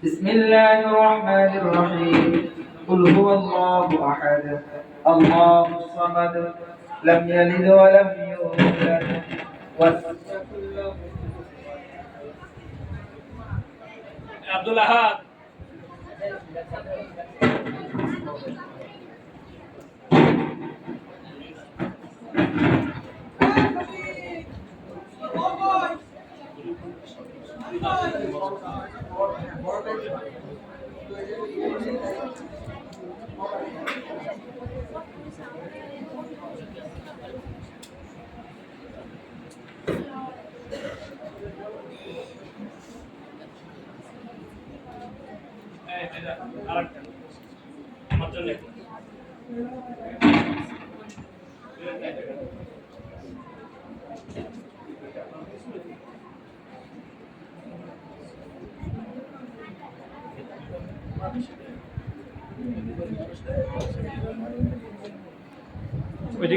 بسم الله الرحمن الرحيم قل هو الله أحد الله الصمد لم يلد ولم يولد ولم يكن له عبد الأحد আরেকটা আমার জন্য ওইদিকে